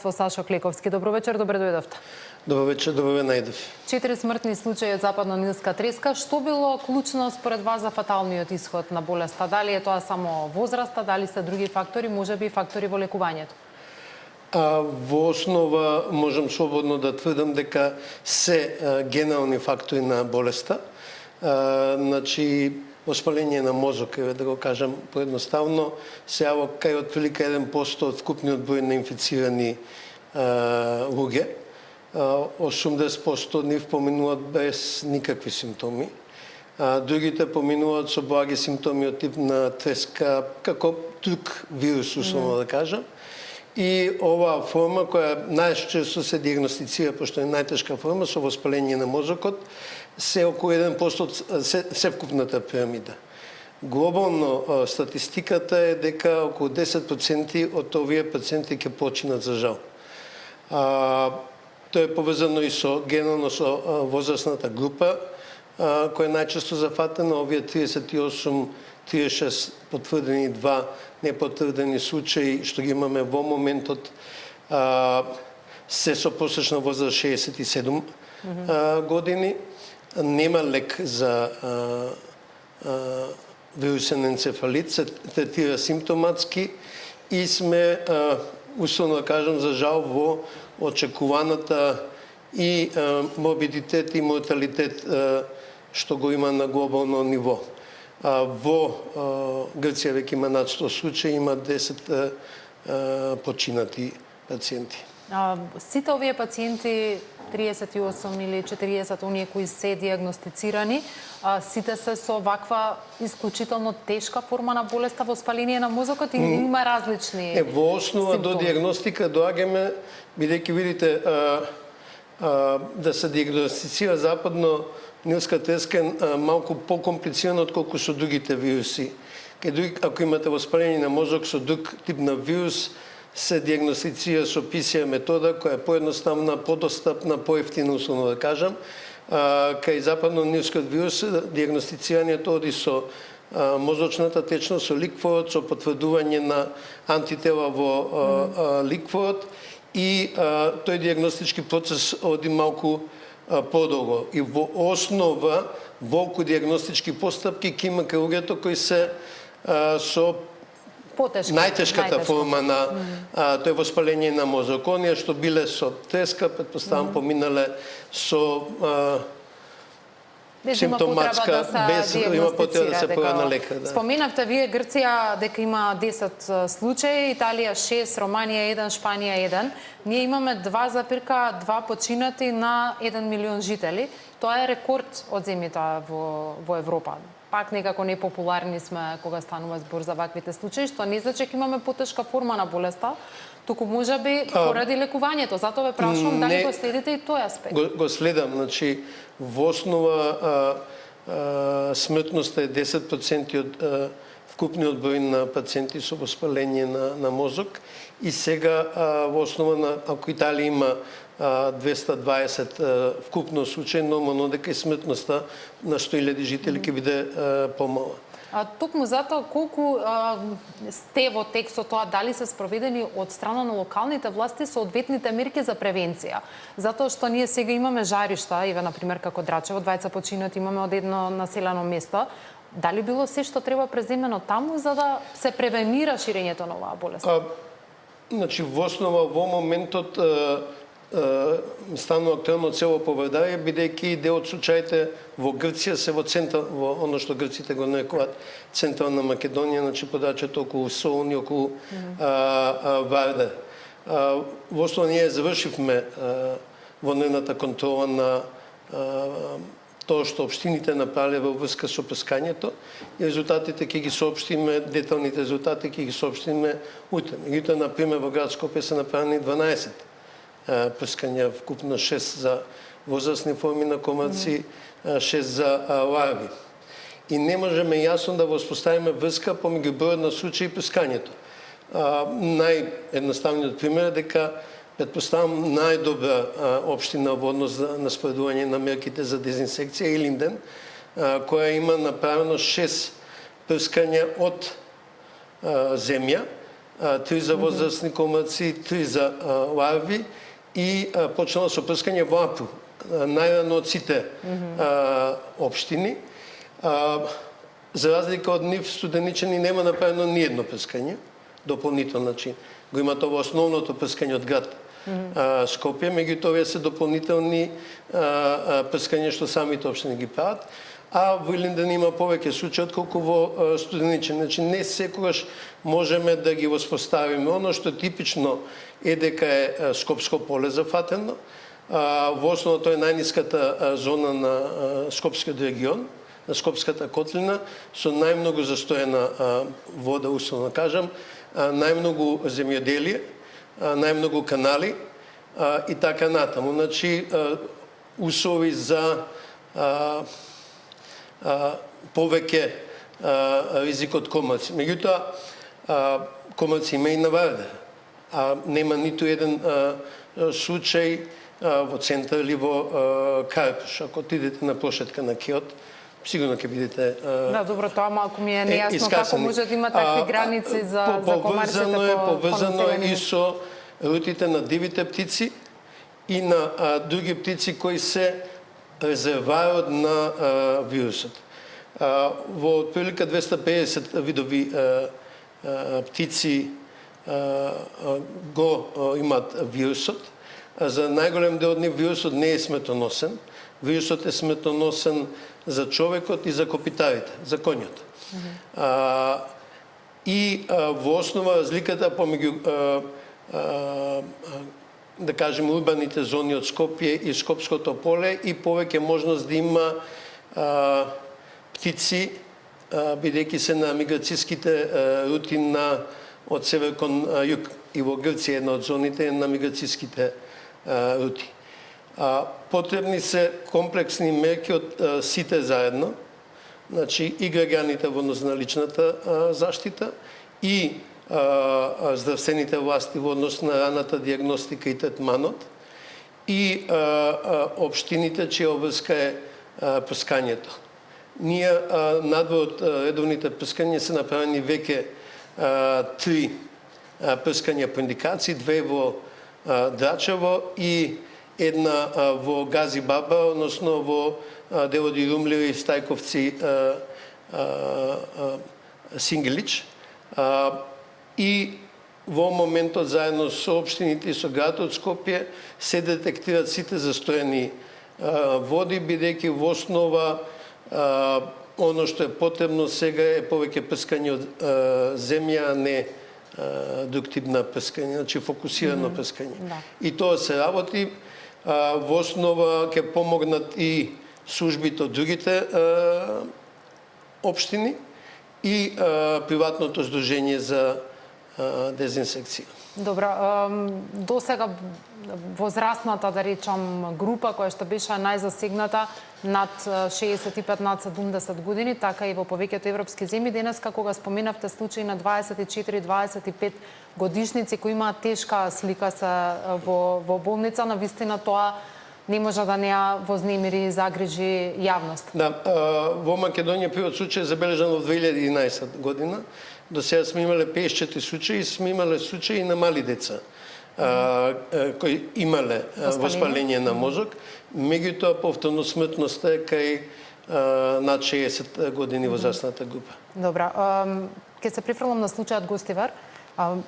здравство Сашо Клековски. Добро вечер, добре дојдовте. Добро вечер, добро ве најдов. 4 смртни случаи од западно-нилска треска. Што било клучно според вас за фаталниот исход на болеста? Дали е тоа само возраста, дали се други фактори, можеби фактори во лекувањето? Во основа можам слободно да тврдам дека се генерални фактори на болеста. Значи, воспаление на мозок, да го кажам поедноставно, се јава кај отприлика 1% од вкупниот број на инфицирани луѓе. 80% од нив поминуваат без никакви симптоми. Другите поминуваат со благи симптоми од тип на треска, како друг вирус, условно да кажам. И оваа форма, која најчесто се диагностицира, пошто е најтешка форма, со воспаление на мозокот, се околу 1% од севкупната пирамида. Глобално статистиката е дека околу 10% од овие пациенти ќе починат за жал. Тоа е поврзано и со генерално со возрастната група, која е најчесто зафатена. Овие 38-36 потврдени, 2 непотврдени случаи што ги имаме во моментот, се со просечна возраст 67 години. Нема лек за вирусен енцефалит, се третира симптоматски и сме, условно да кажам, за жал во очекуваната и морбидитет и морталитет што го има на глобално ниво. Во Грција веќе има над 100 случаи, има 10 починати пациенти. Сите овие пациенти, 38 или 40, оние кои се диагностицирани, сите се со ваква исклучително тешка форма на болеста, воспаление на мозокот, или има различни во основа симптоми? До диагностика доаѓаме, бидејќи видите, да се диагностицира западно-нилска треска е малку покомплицирано отколку со другите вируси. Ако имате воспаление на мозок со друг тип на вирус, се диагностицира со PCR метода, која е поедноставна, подостапна, поевтина, условно да кажам. Кај западно-нилскиот вирус диагностицирањето оди со мозочната течност, со ликворот, со потврдување на антитела во ликворот и тој диагностички процес оди малку подолго. И во основа, во околу диагностички постапки, ќе има кај луѓето кои се со најтешката форма на тој воспаление на мозок. Оние што биле со треска, предпоставам, поминале со симптоматска, без има потреба да се појави на лекар. Да. Споменавте вие Грција дека има 10 случаи, Италија 6, Романија 1, Шпанија 1. Ние имаме 2,2 починати на 1 милион жители. Тоа е рекорд од земјите во Европа. Пак некако непопуларни сме кога станува збор за ваквите случаи, што не значи дека имаме потешка форма на болеста, туку можеби поради лекувањето. Затоа ве прашувам дали го следите и тој аспект. Го следам, значи во основа смртноста е 10% од вкупниот број на пациенти со воспаление на мозок и сега во основа на, ако Италија има 220 вкупно случаи, нормално дека и смртноста на 100.000 жители ќе биде помала. Токму затоа колку сте во текстот тоа, дали се спроведени од страна на локалните власти соодветните мерки за превенција? Затоа што ние сега имаме жаришта, еве например како Драчево, 20 починати имаме од едно населено место. Дали било се што треба преземено таму за да се превенира ширењето на оваа болест? Значи во основа во моментот станува актуелно цело поврдање, бидејќи дел од случаите во Грција се во центар, во оно што грците го нарекуваат Централна Македонија, значи подрачјето околу Солун и околу Вардар. Во основа ние завршивме вонредната контрола на тоа што општините направиле во врска со прскањето и резултатите ќе ги соопштиме, деталните резултати ќе ги соопштиме утре. Меѓутоа, например, во град Скопје се направени 12 прскања, вкупно 6 за возрастни форми на комарци, 6 за ларви. И не можеме јасно да воспоставиме врска помеѓу бројот на случаи и прскањето. Наједноставниот пример е дека предпоставам најдобра општина во однос на спредување на мерките за дезинсекција е Илинден, која има направено 6 прскања од земја 3 за возрастни комаци, 3 за ларви и почнало со прскање во април, најрано од сите општини. За разлика од нив, Студеничани нема направено ни едно прскање дополнително, значи го има тоа основното прскање од град Скопје, меѓутоа овие се дополнителни прскања што самите општини ги прават, а во Илинден има повеќе случаи отколку во Студеничани. Значи не секогаш можеме да ги воспоставиме. Оно што типично е дека е Скопско поле зафатено. Во основа тоа е најниската зона на Скопскиот регион, на Скопската котлина, со најмногу застоена вода, условно кажам, најмногу земјоделие, најмногу канали и така натаму. Значи, услови за повеќе ризик од комарци. Меѓутоа, комарци има и на Вардар, а нема ниту еден случај во центар или во Карпуш. Ако отидете на прошетка на Киот, сигурно ќе видите Да, добро, тоа малку ми е нејасно како може да има такви граници за комарците по поврзано е и со рутите на дивите птици и на други птици кои се резерварот на вирусот. Во отприлика 250 видови птици го имаат вирусот. За најголем дел од нив вирусот не е сметоносен. Вирусот е сметоносен за човекот и за копитарите, за коњот. И во основа разликата помеѓу да кажем урбаните зони од Скопје и Скопското поле и повеќе можност да има птици, бидејќи се на миграцијските рути од север кон југ. И во Грција една од зоните е на миграцијските рути. Потребни се комплексни мерки од сите заедно, значи и граѓаните во однос на личната заштита и здравствените власти во однос на раната диагностика и третманот и општините чија обврска е прскањето. Ние надвор од редовните прскања се направени веќе 3 прскања по индикации, 2 во Драчево и една во Гази Баба, односно во Деводи Румливи, Стајковци, Сингелич. И во моментот заедно со општините и со градот Скопје се детектират сите застоени води, бидејќи во основа оно што е потребно сега е повеќе прскање од земја, а не друг тип на прскање, значи фокусирано прскање. Да. И тоа се работи. Во основа ќе помогнат и службите од другите општини и приватното здружение за дезинсекција. Добро, до сега возрастната, да речам, група која што беше најзасегната над 65 над 70 години, така и во повеќето европски земји, денеска кога споменавте случаи на 24-25 годишници кои имаат тешка слика се во болница, навистина тоа не може да не ја вознемири и загрижи јавност. Да, во Македонија првиот случај е забележан во 2011 година. До сега сме имале 54 случаи и сме имале случаи на мали деца кои имале воспаление на мозок. Меѓутоа повторно смртноста е кај над 60 години возрастната група. Добра, ќе се префрлам на случајот Гостивар.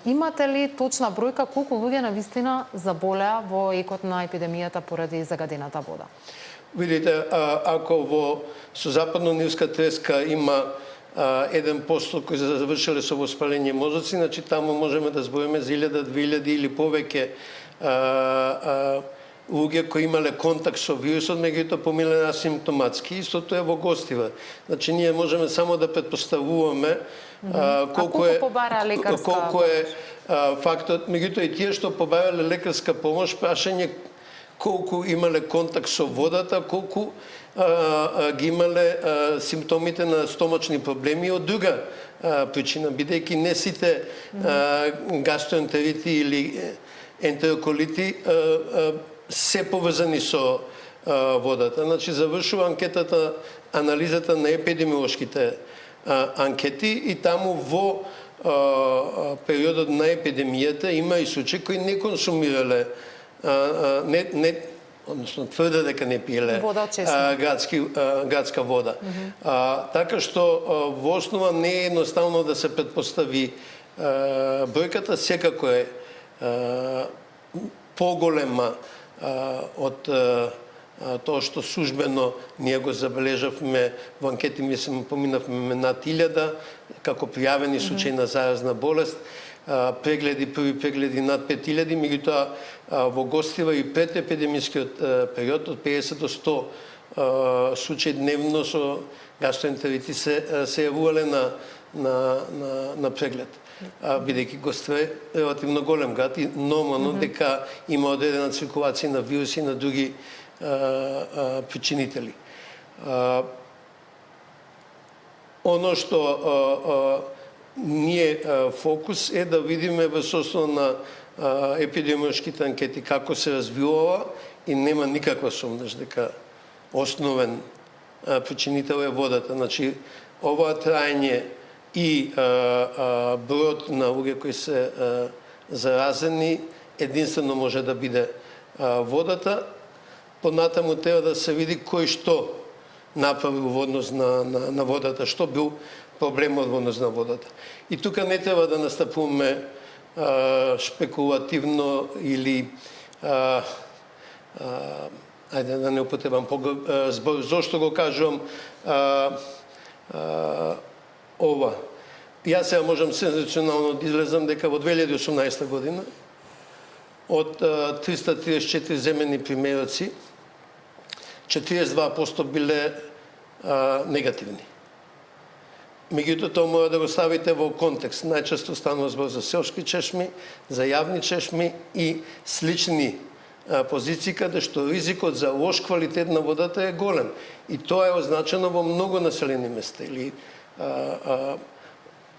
Имате ли точна бројка колку луѓе навистина заболеа во екот на епидемијата поради загадената вода? Видите, ако со западно-нивска треска има 1% кои се завршиле со воспаление мозоци, значи таму можеме да збориме за 1000, 2000 или повеќе луѓе кои имале контакт со вирусот, меѓутоа помиле асимптоматски. Истото е во Гостивар. Значи ние можеме само да претпоставуваме колку е фактот, меѓутоа и тие што побарале лекарска помош, прашање колку имале контакт со водата, колку ги имале симптомите на стомачни проблеми од друга причина, бидејќи не сите гастроентерити или ентероколити се поврзани со водата. Значи завршува анкетата, анализата на епидемиолошките анкети и таму во периодот на епидемијата има и случаи кои не консумирале односно тврде дека не пиеле градска вода. Така што во основа не е едноставно да се претпостави бројката, секако е поголема од тоа што службено ние го забележавме во анкети, мислам, поминавме над 1000 како пријавени случаи на заразна болест, први прегледи над 5000, меѓутоа во гостива и пред епидемискиот период од 50 до 100 случаи дневно со гастроентеритис се јавувале на преглед. Бидејќи Гостива е релативно голем град и нормално дека има одредена циркулација на вируси и на други причинители. Оно што ние фокус е да видиме во основа на епидемиолошките анкети како се развивува и нема никаква сомнеш дека основен причинител е водата. Значи, ова траење и бројот на луѓе кои се заразени единствено може да биде водата. Понатаму треба да се види кој што направил во однос на водата, што бил проблемот во однос на водата. И тука не треба да настапуваме шпекулативно или ајде да не употребам збор. Зошто го кажувам ова? Јас сега можам сензационално да излезам дека во 2018 година од 334 земени примероци 42% биле негативни. Меѓутоа, тоа мора да го ставите во контекст. Најчесто станува збор за селски чешми, за јавни чешми и слични позиции каде што ризикот за лош квалитет на водата е голем. И тоа е означено во многу населени места. Или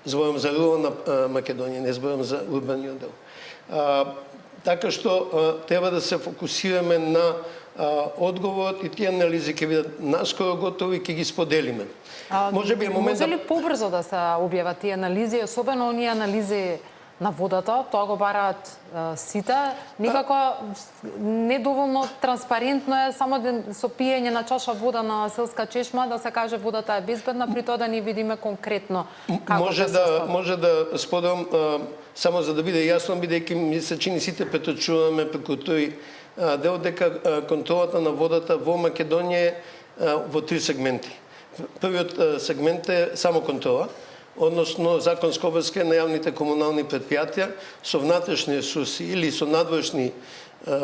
зборам за рурална Македонија, не зборам за урбаниот дел. Така што треба да се фокусираме на одговорот и тие анализи ќе бидат наскоро готови и ќе ги споделиме. Може ли побрзо да се објават тие анализи, особено оние анализи на водата, тоа го бараат сите, никако недоволно транспарентно е само со пиење на чаша вода на селска чешма да се каже водата е безбедна, при тоа да ни видиме конкретно како може да споделам само за да биде јасно, бидејќи ми се чини сите преточуваме преку тој дел дека контролата на водата во Македонија е во 3 сегменти. Првиот сегмент е само контрола, односно законска обврска на јавните комунални предпријатија со внатрешни ресурси или со надворешни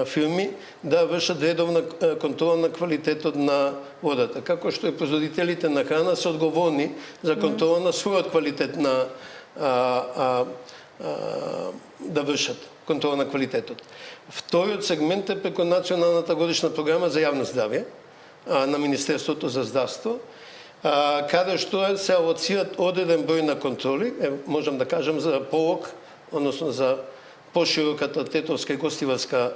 фирми да вршат редовна контрола на квалитетот на водата, како што и производителите на храна се одговорни за контрола на својот квалитет на да вршат контрола на квалитетот. Вториот сегмент е преку Националната годишна програма за јавно здравје на Министерството за здравство, каде што се алоцират одреден број на контроли, можам да кажам за Полог, односно за пошироката Тетовска и Гостиварска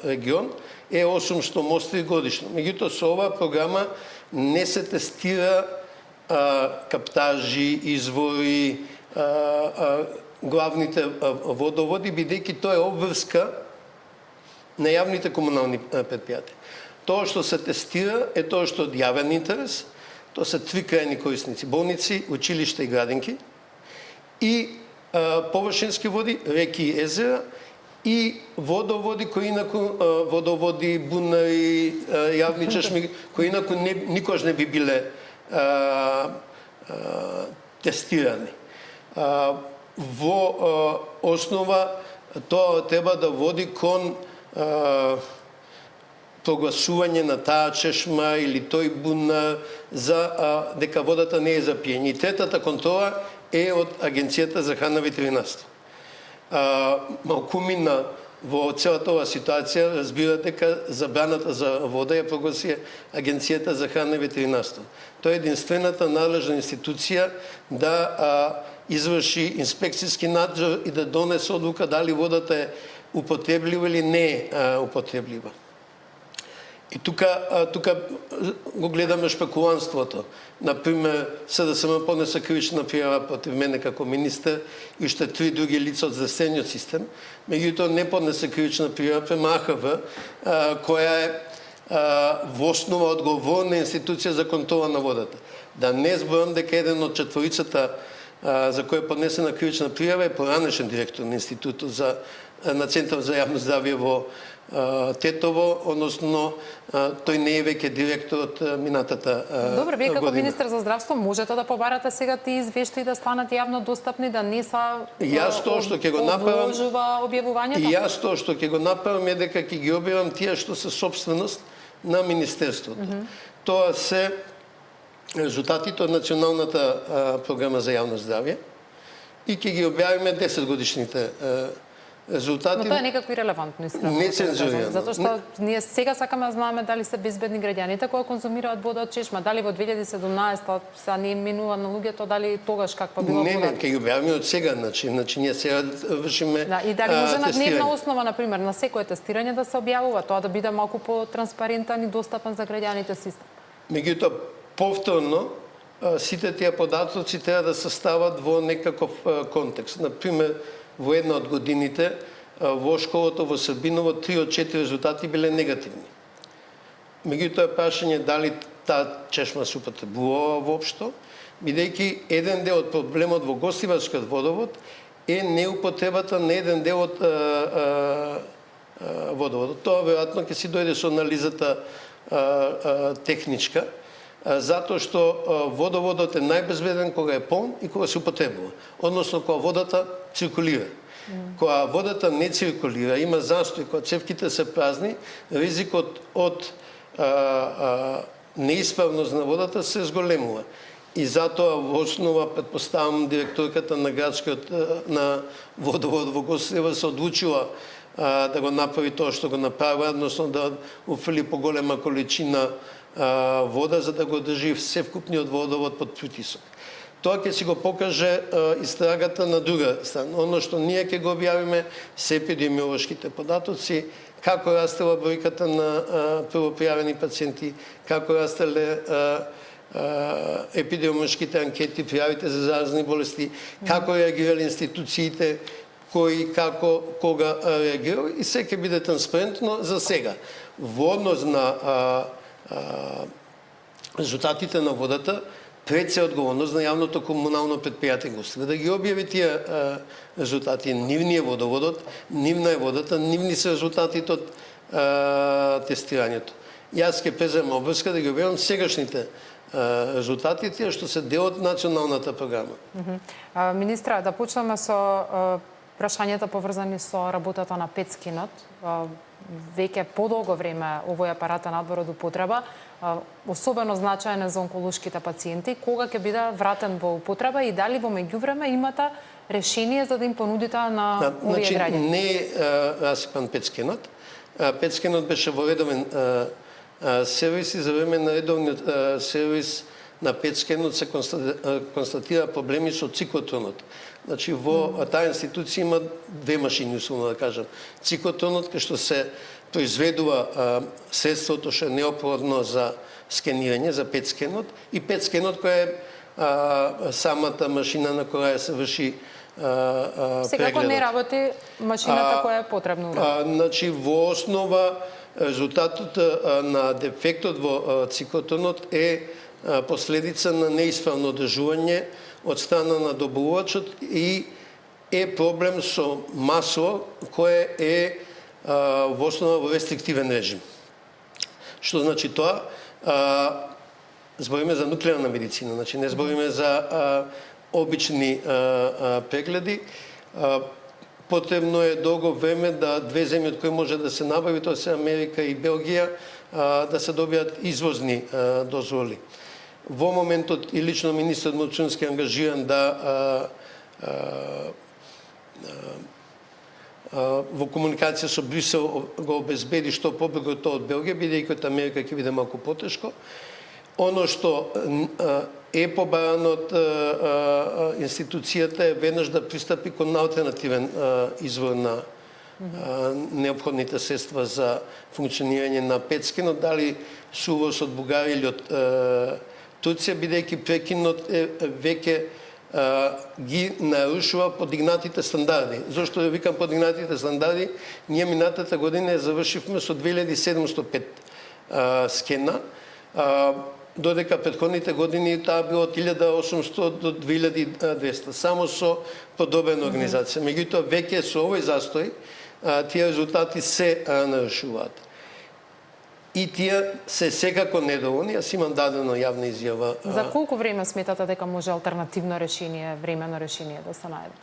регион, е 800 мостри годишно. Меѓутоа, со оваа програма не се тестира каптажи, извори, главните водоводи, бидејќи тоа е обврска на јавните комунални предпријатија. Тоа што се тестира е тоа што од јавен интерес, тоа се 3 крајни корисници: болници, училишта и градинки, и површински води, реки и езера, и водоводи кои инаку водоводи, бунари, јавни чешми кои инаку никош не би биле тестирани. Во основа тоа треба да води кон прогласување на таа чешма или тој бунар за дека водата не е за пиење. И третата контрола е од Агенцијата за храна и ветеринарство. Малкумина во целата оваа ситуација разбира дека забраната за вода ја прогласи Агенцијата за храна и ветеринарство. Тоа е единствената надлежна институција да изврши инспекцијски надзор и да донесе одлука дали водата е употреблива или не е употреблива. И тука го гледаме шпекуланството. Например, СДСМ поднесе кривична пријава против мене како министер и уште 3 други лица од здравствениот систем. Меѓутоа не поднесе кривична пријава према АХВ, која е во основа одговорна институција за контрола на водата. Да не зборам дека еден од четворицата за кој е поднесена кривична пријава е поранешен директор на институтот на Центар за јавно здравје во Тетово, односно тој не е веќе директор од минатата година. Добро, вие како министер за здравство можете да побарате сега тие извештаи да станат јавно достапни, да не са Јас тоа што ќе го направам, објавувањето? И јас тоа што ќе го направам е дека ќе ги објавам тие што се собственост на министерството. Тоа се резултатите од националната програма за јавно здравје и ќе ги објавиме 10 годишните резултати. Но тоа е некако ирелевантно, искрено. Нецензурирано. Затоа што ние сега сакаме да знаеме дали се безбедни граѓаните кои конзумираат вода од чешма, дали во 2017 са не минува на луѓето, дали тогаш каква била вода. Не, ќе ги објавиме од сега, значи ние сега вршиме Да, и дали може на тестирање. дневна основа, например, на секое тестирање да се објавува, тоа да биде малку по-транспарентен и достапен за граѓаните систем. Меѓутоа, повторно, сите тие податоци треба да се стават во некаков контекст. Например, во една од годините во школото во Србиново 3 од 4 резултати биле негативни. Меѓутоа прашање дали таа чешма се употребува воопшто, бидејќи еден дел од проблемот во Гостиварскиот водовод е неупотребата на еден дел од водоводот. Тоа веројатно ќе си дојде со анализата техничка, затоа што водоводот е најбезбеден кога е полн и кога се употребува, односно кога водата циркулира. Кога водата не циркулира, има застој, кога цевките се празни, ризикот од неисправност на водата се зголемува. И затоа во основа, предпоставам, директорката на градскиот на водовод во Гостивар се одлучила да го направи тоа што го направи, односно да уфрли поголема количина вода за да го држи севкупниот водовод под притисок. Тоа ќе си го покаже истрагата на друга страна. Оно што ние ќе го објавиме се епидемиолошките податоци, како растела бројката на првопријавени пациенти, како растеле епидемиолошките анкети, пријавите за заразни болести, како реагирали институциите, кои, како, кога реагирали, и се ќе биде транспарентно за сега. Во однос на резултатите на водата, пред се одговорност на јавното комунално предпријатие Гостивар да ги објави тие резултати. Нивни е водоводот, нивна е водата, нивни се резултатите од тестирањето. Јас ќе преземам обврска да ги објавам сегашните резултати, тие што се дел од националната програма. Министра, да почнеме со прашањата поврзани со работата на ПЕТ-скинот. Веќе подолго време овој апарат е надвор од употреба, особено значаен е за онколошките пациенти. Кога ќе биде вратен во употреба и дали во меѓувреме имате решение за да им понудите на овие граѓани? Не е расипан ПЕТ-скинот. ПЕТ-скинот беше во редовен сервис и за време на редовниот сервис на ПЕТ-скинот се констатира проблеми со циклотронот. Значи, во таа институција има две машини, условно да кажам. Циклотронот, кај што се произведува средството што е неопходно за скенирање, за ПЕТ-скенот, и ПЕТ-скенот која е самата машина на која се врши прегледот. Секако не работи машината која е потребна. Значи, во основа, резултатот на дефектот во циклотронот е последица на неисправно одржување од страна на добувачот и е проблем со масло кое е во основа во рестриктивен режим. Што значи тоа? Збориме за нуклеарна медицина, значи не збориме за обични прегледи. Потребно е долго време да две земји од кои може да се набави, тоа се Америка и Белгија, да се добијат извозни дозволи. Во моментот и лично министрот Мочунски ангажиран да во комуникација со Брисел го обезбеди што побрзо тоа од Белгија, бидејќи од Америка ќе биде малку потешко. Оно што е побарано од институцијата е веднаш да пристапи кон алтернативен извор на неопходните средства за функционирање на петскинот, дали со увоз од Бугарија или од Турција, бидејќи прекинот веќе ги нарушува подигнатите стандарди. Зошто ја викам подигнатите стандарди? Ние минатата година ја завршивме со 2705 скена, додека претходните години таа било од 1800 до 2200, само со подобрена организација. Меѓутоа, веќе со овој застој, тие резултати се нарушуваат. И тие се секако недоволни, јас имам дадено јавна изјава. За колку време сметате дека може алтернативно решение, времено решение да се најде?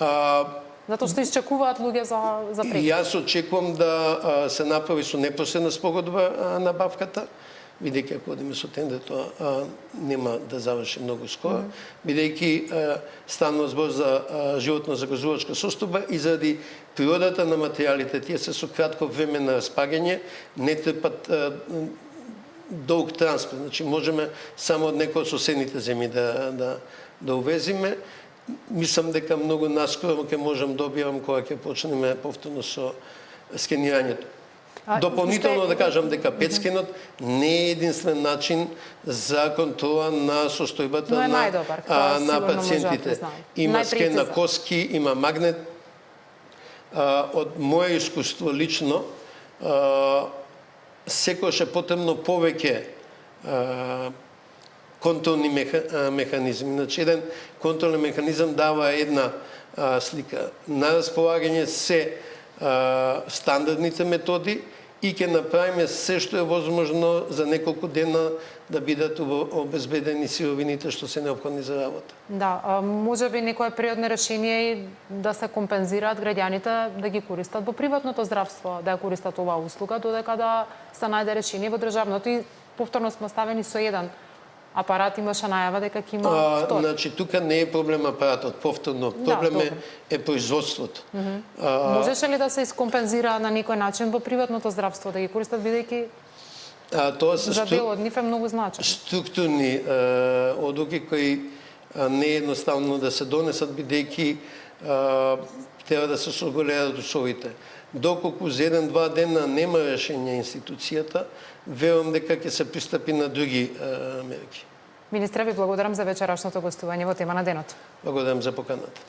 Затоа што изчекуваат луѓе за прекин. Јас очекувам да се направи со непосредна спогодба набавката, бидејќи ако одиме со тендер, тоа нема да заврши многу скоро, бидејќи станува збор за животно загрозувачка состојба и заради природата на материјалите, тие се со кратко време на распагање, не трпат долг транспорт. Значи можеме само од некој од соседните земји да увезиме. Мислам дека многу наскоро ќе можам да објавам кога ќе почнеме повторно со скенирањето. Дополнително да кажам дека петскенот не е единствен начин за контрола на состојбата на пациентите. Има скен на коски, има магнет. Од моје искуство лично, секогаш е потребно повеќе контролни механизми. Значи, еден контролен механизам дава една слика. На располагање се стандардните методи и ќе направиме се што е возможно за неколку дена да бидат обезбедени сировините што се неопходни за работа. Да, може би некое природно решение и да се компензираат граѓаните да ги користат во приватното здравство, да ја користат оваа услуга, додека да се најде решение во државното. И повторно сме ставени со еден апарат, имаше најава дека ќе има втор. Значи, тука не е проблем апаратот, повторно. Проблем е производството. Можеше ли да се искомпензира на некој начин во приватното здравство, да ги користат, бидејќи за дел од нив е многу значено? Структурни одлуки кои не е едноставно да се донесат, бидејќи треба да се согледаат условите. Доколку за 1-2 дена нема решение институцијата, верувам дека ќе се пристапи на други мерки. Министре, ви благодарам за вечерашното гостување во тема на денот. Благодарам за поканата.